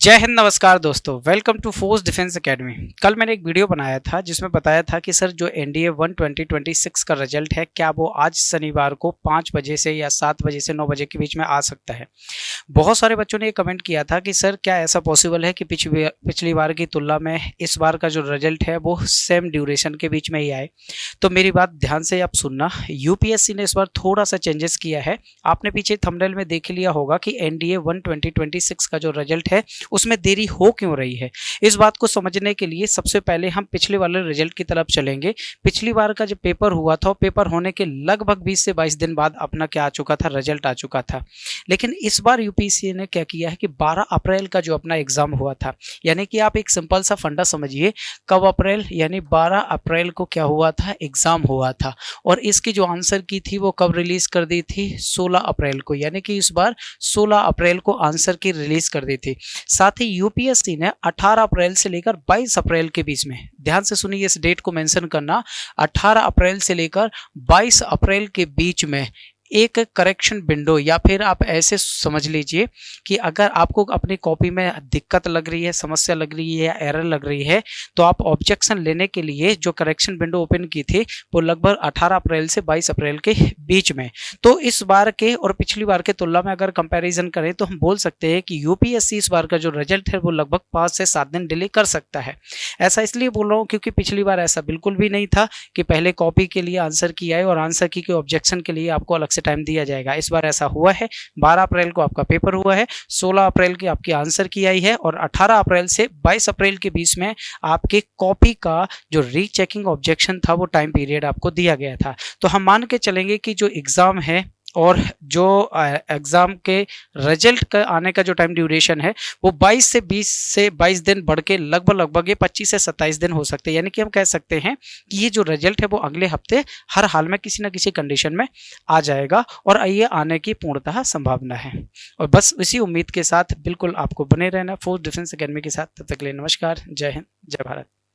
जय हिंद, नमस्कार दोस्तों। Welcome to force defence academy. कल मैंने एक वीडियो बनाया था जिसमें बताया था कि सर जो एनडीए 1 2026 का रिजल्ट है, क्या वो आज शनिवार को 5 बजे से या 7 बजे से 9 बजे के बीच में आ सकता है। बहुत सारे बच्चों ने ये कमेंट किया था कि सर क्या ऐसा पॉसिबल है कि पिछली बार की तुलना में इस बार का जो रिजल्ट है वो सेम ड्यूरेशन के बीच में ही आए। तो मेरी बात ध्यान से आप सुनना, यूपीएससी ने इस बार थोड़ा सा चेंजेस किया है। आपने पीछे थंबनेल में देख लिया होगा कि एनडीए 1 2026 का जो रिजल्ट है उसमें देरी हो क्यों रही है। इस बात को समझने के लिए सबसे पहले हम पिछले वाले रिजल्ट की तरफ चलेंगे। पिछली बार का जो पेपर हुआ था, पेपर होने के लगभग 20 से 22 दिन बाद अपना क्या आ चुका था, रिजल्ट आ चुका था। लेकिन इस बार यूपीएससी ने क्या किया है कि 12 अप्रैल का जो अपना एग्जाम हुआ था, यानी कि आप एक सिंपल सा फंडा समझिए, कब अप्रैल यानी 12 अप्रैल को क्या हुआ था, एग्जाम हुआ था। और इसकी जो आंसर की थी वो कब रिलीज कर दी थी, 16 अप्रैल को। यानी कि इस बार 16 अप्रैल को आंसर की रिलीज कर दी थी। साथ ही यूपीएससी ने 18 अप्रैल से लेकर 22 अप्रैल के बीच में, ध्यान से सुनिए, इस डेट को मेंशन करना, 18 अप्रैल से लेकर 22 अप्रैल के बीच में एक करेक्शन विंडो, या फिर आप ऐसे समझ लीजिए कि अगर आपको अपनी कॉपी में दिक्कत लग रही है, समस्या लग रही है या एरर लग रही है, तो आप ऑब्जेक्शन लेने के लिए जो करेक्शन विंडो ओपन की थी वो लगभग 18 अप्रैल से 22 अप्रैल के बीच में। तो इस बार के और पिछली बार के तुलना में अगर कंपैरिजन करें तो हम बोल सकते हैं कि यूपीएससी इस बार का जो रिजल्ट है वो लगभग 5 से 7 दिन डिले कर सकता है। ऐसा इसलिए बोल रहा हूँ क्योंकि पिछली बार ऐसा बिल्कुल भी नहीं था कि पहले कॉपी के लिए आंसर की आए और आंसर की ऑब्जेक्शन के लिए आपको अलग से टाइम दिया जाएगा। इस बार ऐसा हुआ है, 12 अप्रैल को आपका पेपर हुआ है, 16 अप्रैल की आपकी आंसर की आई है और 18 अप्रैल से 22 अप्रैल के बीच में आपके कॉपी का जो रीचेकिंग ऑब्जेक्शन था वो टाइम पीरियड आपको दिया गया था। तो हम मान के चलेंगे कि जो एग्जाम है और जो एग्जाम के रिजल्ट का आने का जो टाइम ड्यूरेशन है वो 22 से 22 दिन बढ़ के लगभग ये 25 से 27 दिन हो सकते हैं। यानी कि हम कह सकते हैं कि ये जो रिजल्ट है वो अगले हफ्ते हर हाल में किसी न किसी कंडीशन में आ जाएगा और ये आने की पूर्णतः संभावना है। और बस इसी उम्मीद के साथ बिल्कुल आपको बने रहना फोर्स डिफेंस एकेडमी के साथ। तब तक के लिए नमस्कार, जय हिंद, जय भारत।